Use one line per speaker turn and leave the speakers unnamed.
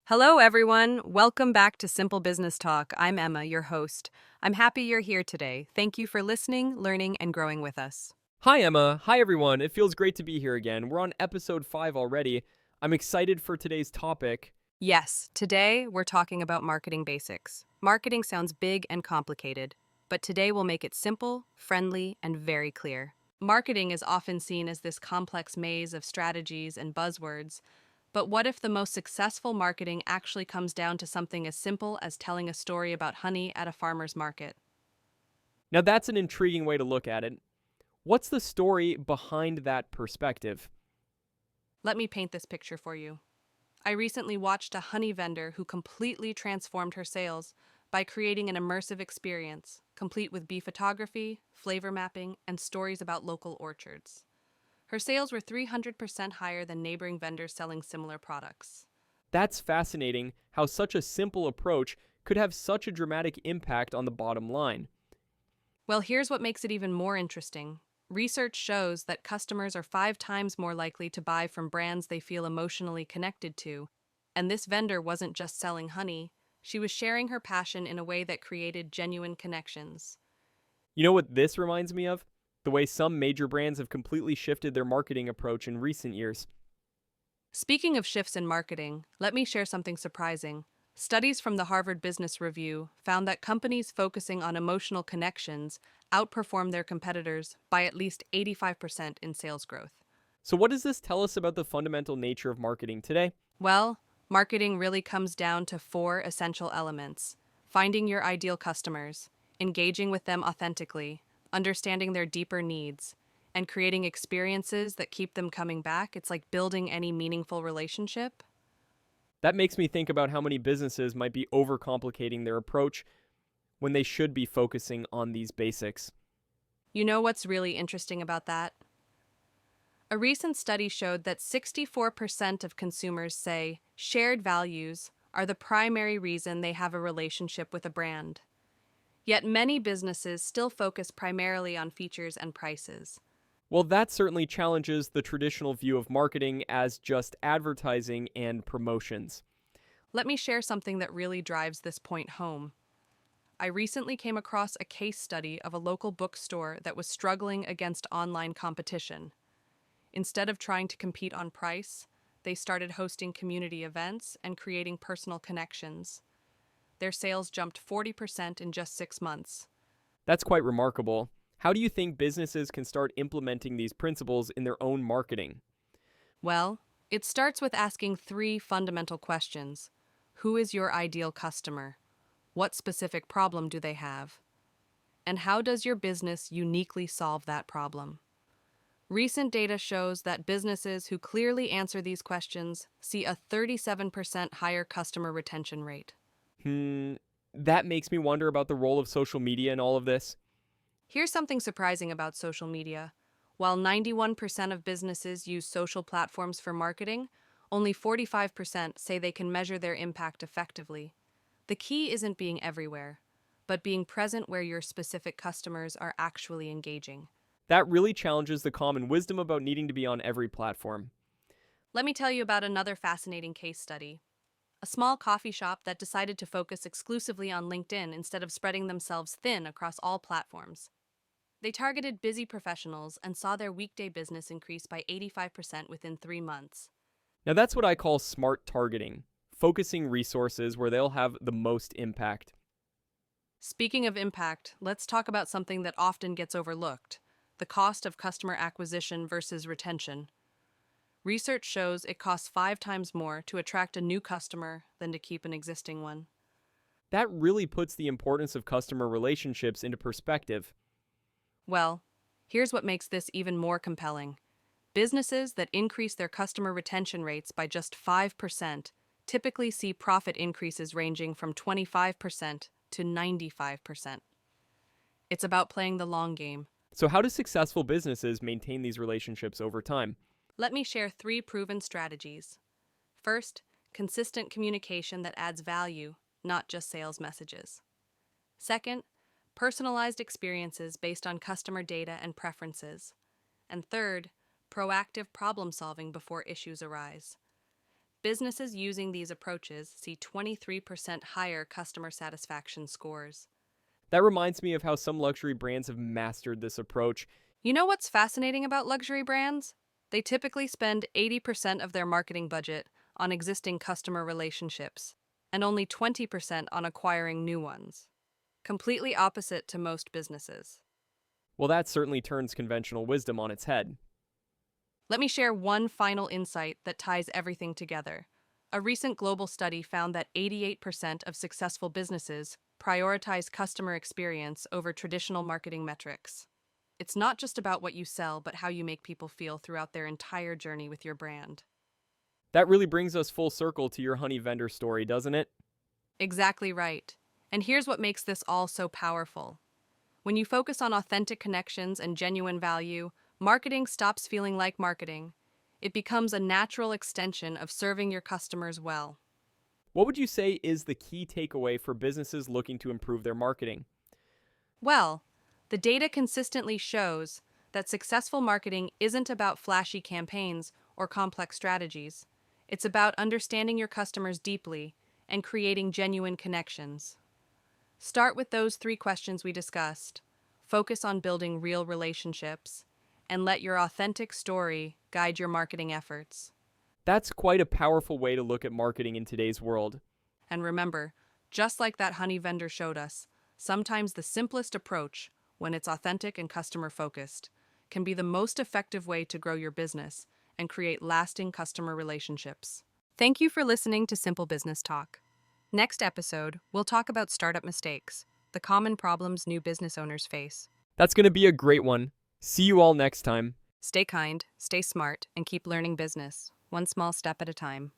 Hello, everyone. Welcome back to Simple Business Talk. I'm Emma, your host. I'm happy you're here today. Thank you for listening, learning, and growing with us.
Hi, Emma. Hi, everyone. It feels great to be here again. We're on episode 5 already. I'm excited for today's topic.
Yes, today we're talking about marketing basics. Marketing sounds big and complicated, but today we'll make it simple, friendly, and very clear. Marketing is often seen as this complex maze of strategies and buzzwords, but what if the most successful marketing actually comes down to something as simple as telling a story about honey at a farmer's market?
Now, that's an intriguing way to look at it. What's the story behind that perspective?
Let me paint this picture for you. I recently watched a honey vendor who completely transformed her sales by creating an immersive experience, complete with bee photography, flavor mapping, and stories about local orchards. Her sales were 300% higher than neighboring vendors selling similar products.
That's fascinating how such a simple approach could have such a dramatic impact on the bottom line.
Well, here's what makes it even more interesting. Research shows that customers are 5 times more likely to buy from brands they feel emotionally connected to. And this vendor wasn't just selling honey, she was sharing her passion in a way that created genuine connections.
You know what this reminds me of? The way some major brands have completely shifted their marketing approach in recent years.
Speaking of shifts in marketing, let me share something surprising. Studies from the Harvard Business Review found that companies focusing on emotional connections outperform their competitors by at least 85% in sales growth.
So, what does this tell us about the fundamental nature of marketing today?
Well, marketing really comes down to 4 essential elements: finding your ideal customers, engaging with them authentically, understanding their deeper needs, and creating experiences that keep them coming back. It's like building any meaningful relationship.
That makes me think about how many businesses might be overcomplicating their approach when they should be focusing on these basics.
You know what's really interesting about that? A recent study showed that 64% of consumers say shared values are the primary reason they have a relationship with a brand. Yet many businesses still focus primarily on features and prices.
Well, that certainly challenges the traditional view of marketing as just advertising and promotions.
Let me share something that really drives this point home. I recently came across a case study of a local bookstore that was struggling against online competition. Instead of trying to compete on price, they started hosting community events and creating personal connections. Their sales jumped 40% in just 6 months.
That's quite remarkable. How do you think businesses can start implementing these principles in their own marketing?
Well, it starts with asking 3 fundamental questions. Who is your ideal customer? What specific problem do they have? And how does your business uniquely solve that problem? Recent data shows that businesses who clearly answer these questions see a 37% higher customer retention rate.
Hmm, that makes me wonder about the role of social media in all of this.
Here's something surprising about social media. While 91% of businesses use social platforms for marketing, only 45% say they can measure their impact effectively. The key isn't being everywhere, but being present where your specific customers are actually engaging.
That really challenges the common wisdom about needing to be on every platform.
Let me tell you about another fascinating case study. A small coffee shop that decided to focus exclusively on LinkedIn instead of spreading themselves thin across all platforms. They targeted busy professionals and saw their weekday business increase by 85% within 3 months.
Now, that's what I call smart targeting, focusing resources where they'll have the most impact.
Speaking of impact, let's talk about something that often gets overlooked: the cost of customer acquisition versus retention. Research shows it costs 5 times more to attract a new customer than to keep an existing one.
That really puts the importance of customer relationships into perspective.
Well, here's what makes this even more compelling. Businesses that increase their customer retention rates by just 5% typically see profit increases ranging from 25% to 95%. It's about playing the long game.
So, how do successful businesses maintain these relationships over time?
Let me share 3 proven strategies. First, consistent communication that adds value, not just sales messages. Second, personalized experiences based on customer data and preferences. And third, proactive problem solving before issues arise. Businesses using these approaches see 23% higher customer satisfaction scores.
That reminds me of how some luxury brands have mastered this approach.
You know what's fascinating about luxury brands? They typically spend 80% of their marketing budget on existing customer relationships and only 20% on acquiring new ones. Completely opposite to most businesses.
Well, that certainly turns conventional wisdom on its head.
Let me share one final insight that ties everything together. A recent global study found that 88% of successful businesses prioritize customer experience over traditional marketing metrics. It's not just about what you sell, but how you make people feel throughout their entire journey with your brand.
That really brings us full circle to your honey vendor story, doesn't it?
Exactly right. And here's what makes this all so powerful. When you focus on authentic connections and genuine value, marketing stops feeling like marketing. It becomes a natural extension of serving your customers well.
What would you say is the key takeaway for businesses looking to improve their marketing?
Well, the data consistently shows that successful marketing isn't about flashy campaigns or complex strategies. It's about understanding your customers deeply and creating genuine connections. Start with those three questions we discussed. Focus on building real relationships, and let your authentic story guide your marketing efforts.
That's quite a powerful way to look at marketing in today's world.
And remember, just like that honey vendor showed us, sometimes the simplest approach, when it's authentic and customer focused, can be the most effective way to grow your business and create lasting customer relationships. Thank you for listening to Simple Business Talk. Next episode, we'll talk about startup mistakes, the common problems new business owners face.
That's going to be a great one. See you all next time.
Stay kind, stay smart, and keep learning business, one small step at a time.